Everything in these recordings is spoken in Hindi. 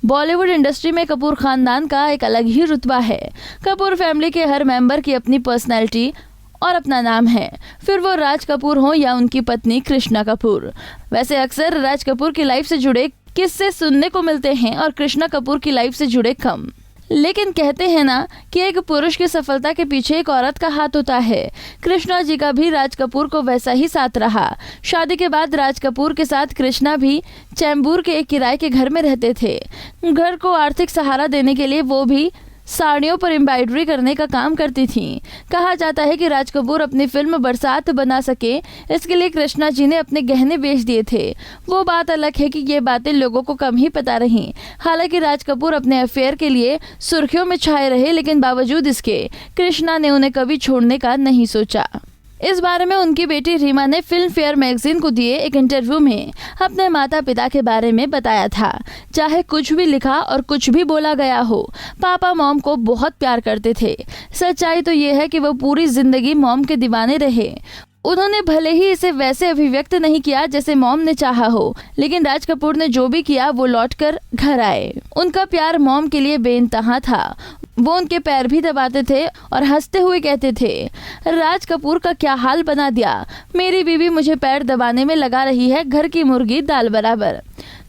बॉलीवुड इंडस्ट्री में कपूर खानदान का एक अलग ही रुतबा है। कपूर फैमिली के हर मेंबर की अपनी पर्सनैलिटी और अपना नाम है, फिर वो राज कपूर हो या उनकी पत्नी कृष्णा कपूर। वैसे अक्सर राज कपूर की लाइफ से जुड़े किस्से सुनने को मिलते हैं और कृष्णा कपूर की लाइफ से जुड़े कम। लेकिन कहते हैं ना कि एक पुरुष की सफलता के पीछे एक औरत का हाथ होता है। कृष्णा जी का भी राज कपूर को वैसा ही साथ रहा। शादी के बाद राज कपूर के साथ कृष्णा भी चैम्बूर के एक किराए के घर में रहते थे। घर को आर्थिक सहारा देने के लिए वो भी साड़ियों पर एम्ब्रॉयडरी करने का काम करती थीं। कहा जाता है कि राज कपूर अपनी फिल्म बरसात बना सके, इसके लिए कृष्णा जी ने अपने गहने बेच दिए थे। वो बात अलग है कि ये बातें लोगों को कम ही पता रहीं। हालांकि राज कपूर अपने अफेयर के लिए सुर्खियों में छाए रहे, लेकिन बावजूद इसके कृष्णा ने उन्हें कभी छोड़ने का नहीं सोचा। इस बारे में उनकी बेटी रीमा ने फिल्म फेयर मैगजीन को दिए एक इंटरव्यू में अपने माता पिता के बारे में बताया था। चाहे कुछ भी लिखा और कुछ भी बोला गया हो, पापा मॉम को बहुत प्यार करते थे। सच्चाई तो ये है कि वो पूरी जिंदगी मॉम के दीवाने रहे। उन्होंने भले ही इसे वैसे अभिव्यक्त नहीं किया जैसे मॉम ने चाहा हो, लेकिन राज कपूर ने जो भी किया वो लौटकर घर आए। उनका प्यार मॉम के लिए बेइंतहा था। वो उनके पैर भी दबाते थे और हंसते हुए कहते थे, राज कपूर का क्या हाल बना दिया, मेरी बीवी मुझे पैर दबाने में लगा रही है, घर की मुर्गी दाल बराबर।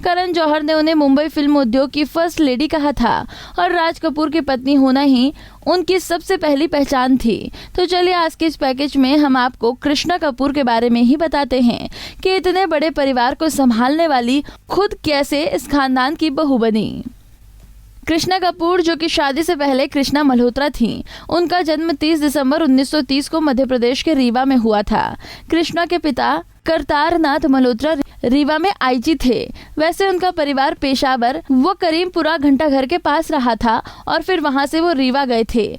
करण जौहर ने उन्हें मुंबई फिल्म उद्योग की फर्स्ट लेडी कहा था और राज कपूर की पत्नी होना ही उनकी सबसे पहली पहचान थी। तो चलिए आज के इस पैकेज में हम आपको कृष्णा कपूर के बारे में ही बताते हैं कि इतने बड़े परिवार को संभालने वाली खुद कैसे इस खानदान की बहू बनी। कृष्णा कपूर, जो कि शादी से पहले कृष्णा मल्होत्रा थीं, उनका जन्म 30 दिसंबर 1930 को मध्य प्रदेश के रीवा में हुआ था। कृष्णा के पिता करतार नाथ मल्होत्रा रीवा में आईजी थे। वैसे उनका परिवार पेशावर वो करीमपुरा घंटाघर के पास रहा था और फिर वहां से वो रीवा गए थे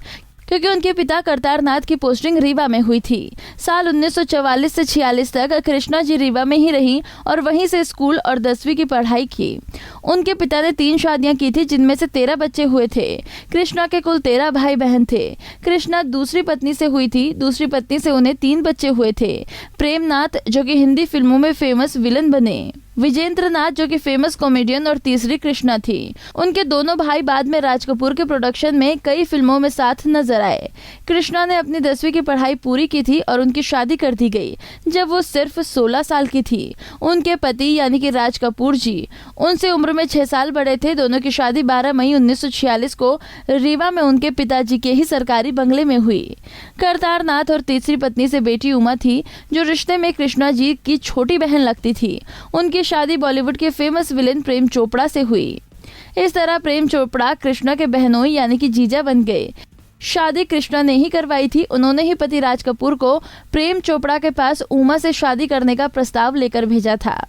क्योंकि उनके पिता करतार नाथ की पोस्टिंग रीवा में हुई थी। साल 1944 से 46 तक कृष्णा जी रीवा में ही रहीं और वहीं से स्कूल और 10वीं की पढ़ाई की। उनके पिता ने 3 शादियां की थी, जिनमें से 13 बच्चे हुए थे। कृष्णा के कुल 13 भाई बहन थे। कृष्णा दूसरी पत्नी से हुई थी। दूसरी पत्नी से उन्हें 3 बच्चे हुए थे। प्रेमनाथ, जो कि हिंदी फिल्मों में फेमस विलन बने, विजेंद्र नाथ, जो कि फेमस कॉमेडियन, और तीसरी कृष्णा थी। उनके दोनों भाई बाद में राज कपूर के प्रोडक्शन में कई फिल्मों में साथ नजर आए। कृष्णा ने अपनी 10वीं की पढ़ाई पूरी की थी और उनकी शादी कर दी गई जब वो सिर्फ 16 साल की थी। उनके पति यानी कि राज कपूर जी उनसे उम्र में 6 साल बड़े थे। दोनों की शादी 12 मई 1946 को रीवा में उनके पिताजी के ही सरकारी बंगले में हुई। करतार नाथ और तीसरी पत्नी से बेटी उमा थी, जो रिश्ते में कृष्णा जी की छोटी बहन लगती थी। उनकी शादी बॉलीवुड के फेमस विलेन प्रेम चोपड़ा से हुई। इस तरह प्रेम चोपड़ा कृष्णा के बहनोई यानी कि जीजा बन गए। शादी कृष्णा ने ही करवाई थी। उन्होंने ही पति राज कपूर को प्रेम चोपड़ा के पास उमा से शादी करने का प्रस्ताव लेकर भेजा था।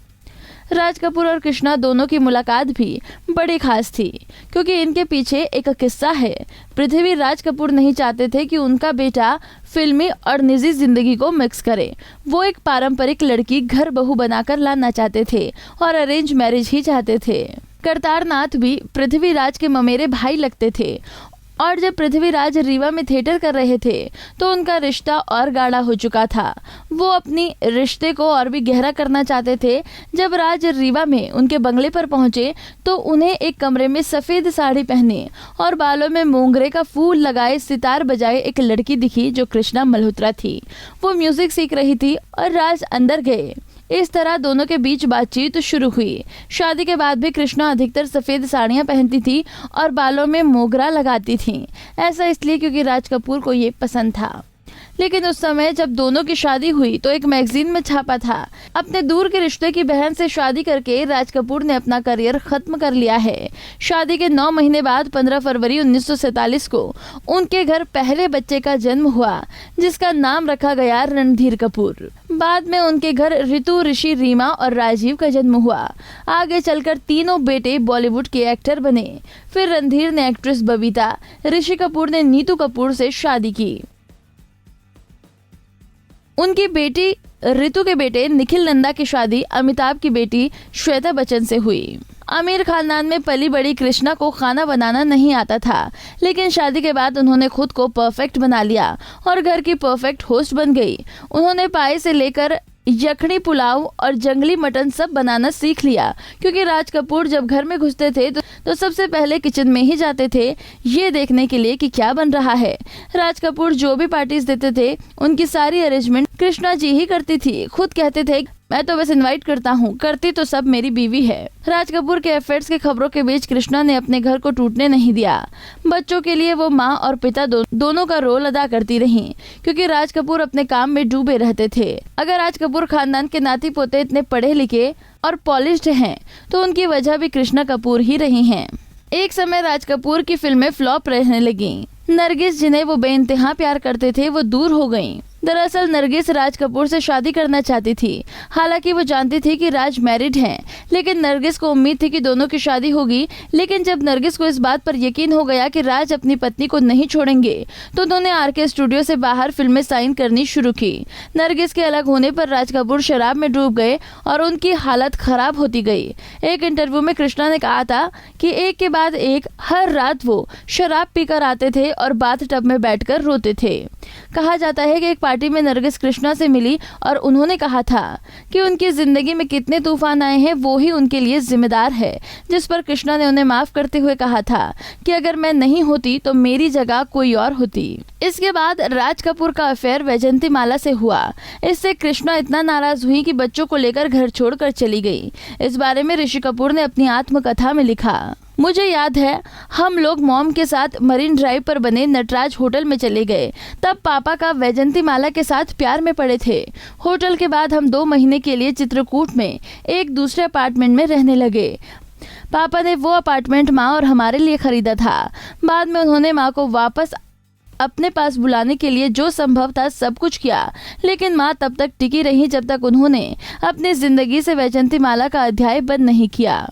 राज कपूर और कृष्णा दोनों की मुलाकात भी बड़ी खास थी, क्योंकि इनके पीछे एक किस्सा है। पृथ्वी राज कपूर नहीं चाहते थे कि उनका बेटा फिल्मी और निजी जिंदगी को मिक्स करे। वो एक पारंपरिक लड़की घर बहू बनाकर लाना चाहते थे और अरेंज मैरिज ही चाहते थे। करतार नाथ भी पृथ्वीराज के ममेरे भाई लगते थे और जब पृथ्वीराज रीवा में थिएटर कर रहे थे तो उनका रिश्ता और गाढ़ा हो चुका था। वो अपनी रिश्ते को और भी गहरा करना चाहते थे। जब राज रीवा में उनके बंगले पर पहुंचे तो उन्हें एक कमरे में सफेद साड़ी पहने और बालों में मोंगरे का फूल लगाए सितार बजाए एक लड़की दिखी, जो कृष्णा मल्होत्रा थी। वो म्यूजिक सीख रही थी और राज अंदर गए। इस तरह दोनों के बीच बातचीत शुरू हुई। शादी के बाद भी कृष्णा अधिकतर सफेद साड़ियां पहनती थी और बालों में मोगरा लगाती थी। ऐसा इसलिए क्योंकि राज कपूर को ये पसंद था। लेकिन उस समय जब दोनों की शादी हुई तो एक मैगजीन में छापा था, अपने दूर के रिश्ते की बहन से शादी करके राज कपूर ने अपना करियर खत्म कर लिया है। शादी के 9 महीने बाद 15 फरवरी 1947 को उनके घर पहले बच्चे का जन्म हुआ, जिसका नाम रखा गया रणधीर कपूर। बाद में उनके घर ऋतु, ऋषि, रीमा और राजीव का जन्म हुआ। आगे चलकर तीनों बेटे बॉलीवुड के एक्टर बने। फिर रणधीर ने एक्ट्रेस बबीता, ऋषि कपूर ने नीतू कपूर से शादी की। उनकी बेटी ऋतु के बेटे निखिल नंदा की शादी अमिताभ की बेटी श्वेता बच्चन से हुई। आमिर खानदान में पली बड़ी कृष्णा को खाना बनाना नहीं आता था, लेकिन शादी के बाद उन्होंने खुद को परफेक्ट बना लिया और घर की परफेक्ट होस्ट बन गई। उन्होंने पाए से लेकर यखनी, पुलाव और जंगली मटन सब बनाना सीख लिया, क्योंकि राज कपूर जब घर में घुसते थे तो सबसे पहले किचन में ही जाते थे, ये देखने के लिए कि क्या बन रहा है। राज कपूर जो भी पार्टीज देते थे उनकी सारी अरेंजमेंट कृष्णा जी ही करती थी। खुद कहते थे, मैं तो बस इनवाइट करता हूँ, करती तो सब मेरी बीवी है। राज कपूर के अफेयर्स की खबरों के बीच कृष्णा ने अपने घर को टूटने नहीं दिया। बच्चों के लिए वो माँ और पिता दोनों का रोल अदा करती रहीं, क्योंकि राज कपूर अपने काम में डूबे रहते थे। अगर राज कपूर खानदान के नाती पोते इतने पढ़े लिखे और पॉलिश्ड हैं, तो उनकी वजह भी कृष्णा कपूर ही रही हैं। एक समय राज कपूर की फिल्में फ्लॉप रहने लगी। नरगिस, जिन्हें वो बेइंतहा प्यार करते थे, वो दूर हो गईं। दरअसल नरगिस राज कपूर से शादी करना चाहती थी। हालांकि वो जानती थी कि राज मैरिड हैं, लेकिन नरगिस को उम्मीद थी कि दोनों की शादी होगी। लेकिन जब नरगिस को इस बात पर यकीन हो गया कि राज अपनी पत्नी को नहीं छोड़ेंगे, तो उन्होंने आरके स्टूडियो से बाहर फिल्में साइन करनी शुरू की। नरगिस के अलग होने पर राज कपूर शराब में डूब गए और उनकी हालत खराब होती गई। एक इंटरव्यू में कृष्णा ने कहा था कि एक के बाद एक हर रात वो शराब पीकर आते थे और बाथ टब में बैठकर रोते थे। कहा जाता है कि एक पार्टी में नरगिस कृष्णा से मिली और उन्होंने कहा था कि उनकी जिंदगी में कितने तूफान आए हैं वो ही उनके लिए जिम्मेदार है, जिस पर कृष्णा ने उन्हें माफ करते हुए कहा था कि अगर मैं नहीं होती तो मेरी जगह कोई और होती। इसके बाद राज कपूर का अफेयर वैजंतीमाला से हुआ। इससे कृष्णा इतना नाराज हुई कि बच्चों को लेकर घर छोड़कर चली गई। इस बारे में ऋषि कपूर ने अपनी आत्मकथा में लिखा, मुझे याद है हम लोग मॉम के साथ मरीन ड्राइव पर बने नटराज होटल में चले गए। तब पापा का वैजंतीमाला के साथ प्यार में पड़े थे। होटल के बाद हम 2 महीने के लिए चित्रकूट में एक दूसरे अपार्टमेंट में रहने लगे। पापा ने वो अपार्टमेंट माँ और हमारे लिए खरीदा था। बाद में उन्होंने माँ को वापस अपने पास बुलाने के लिए जो संभव था सब कुछ किया, लेकिन माँ तब तक टिकी रही जब तक उन्होंने अपनी जिंदगी से वैजंतीमाला का अध्याय बंद नहीं किया।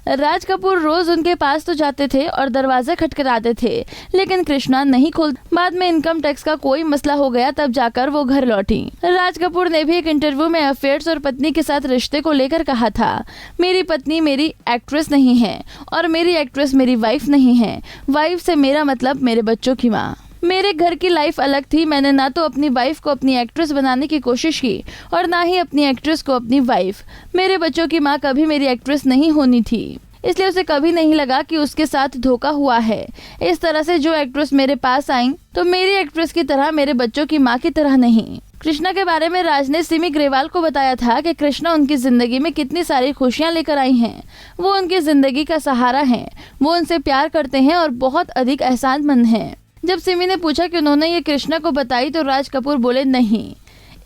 राज कपूर रोज उनके पास तो जाते थे और दरवाजा खटखटाते थे, लेकिन कृष्णा नहीं खोल। बाद में इनकम टैक्स का कोई मसला हो गया, तब जाकर वो घर लौटी। राज कपूर ने भी एक इंटरव्यू में अफेयर्स और पत्नी के साथ रिश्ते को लेकर कहा था, मेरी पत्नी मेरी एक्ट्रेस नहीं है और मेरी एक्ट्रेस मेरी वाइफ नहीं है। वाइफ से मेरा मतलब मेरे बच्चों की माँ। मेरे घर की लाइफ अलग थी। मैंने ना तो अपनी वाइफ को अपनी एक्ट्रेस बनाने की कोशिश की और ना ही अपनी एक्ट्रेस को अपनी वाइफ। मेरे बच्चों की माँ कभी मेरी एक्ट्रेस नहीं होनी थी, इसलिए उसे कभी नहीं लगा कि उसके साथ धोखा हुआ है। इस तरह से जो एक्ट्रेस मेरे पास आई तो मेरी एक्ट्रेस की तरह, मेरे बच्चों की माँ की तरह नहीं। कृष्णा के बारे में राज ने सिमी ग्रेवाल को बताया था कि कृष्णा उनकी जिंदगी में कितनी सारी खुशियां लेकर आई हैं। वो उनकी जिंदगी का सहारा हैं। वो उनसे प्यार करते हैं और बहुत अधिक एहसानमंद हैं। जब सिमी ने पूछा कि उन्होंने ये कृष्णा को बताई तो राज कपूर बोले, नहीं,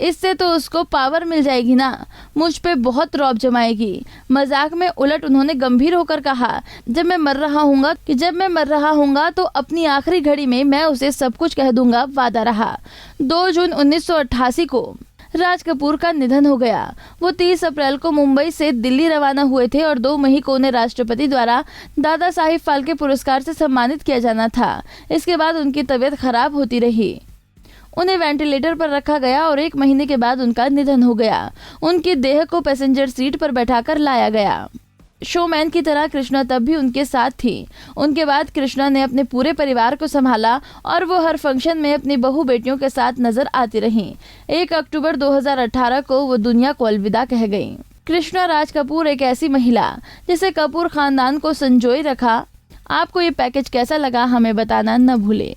इससे तो उसको पावर मिल जाएगी ना, मुझ पे बहुत रौब जमाएगी। मजाक में उलट उन्होंने गंभीर होकर कहा, जब मैं मर रहा हूँगा तो अपनी आखिरी घड़ी में मैं उसे सब कुछ कह दूंगा, वादा रहा। 2 जून 1988 को राज कपूर का निधन हो गया। वो 30 अप्रैल को मुंबई से दिल्ली रवाना हुए थे और 2 मई को उन्हें राष्ट्रपति द्वारा दादा साहिब फाल्के पुरस्कार से सम्मानित किया जाना था। इसके बाद उनकी तबीयत खराब होती रही। उन्हें वेंटिलेटर पर रखा गया और 1 महीने के बाद उनका निधन हो गया। उनकी देह को पैसेंजर सीट पर बैठाकर लाया गया। शोमैन की तरह कृष्णा तब भी उनके साथ थी। उनके बाद कृष्णा ने अपने पूरे परिवार को संभाला और वो हर फंक्शन में अपनी बहू बेटियों के साथ नजर आती रहीं। 1 अक्टूबर 2018 को वो दुनिया को अलविदा कह गईं। कृष्णा राज कपूर एक ऐसी महिला जिसे कपूर खानदान को संजोए रखा। आपको ये पैकेज कैसा लगा हमें बताना न भूले।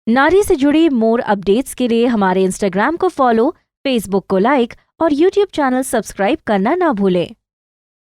नारी से जुड़ी मोर अपडेट्स के लिए हमारे इंस्टाग्राम को फॉलो, फेसबुक को लाइक और यूट्यूब चैनल सब्सक्राइब करना ना भूलें।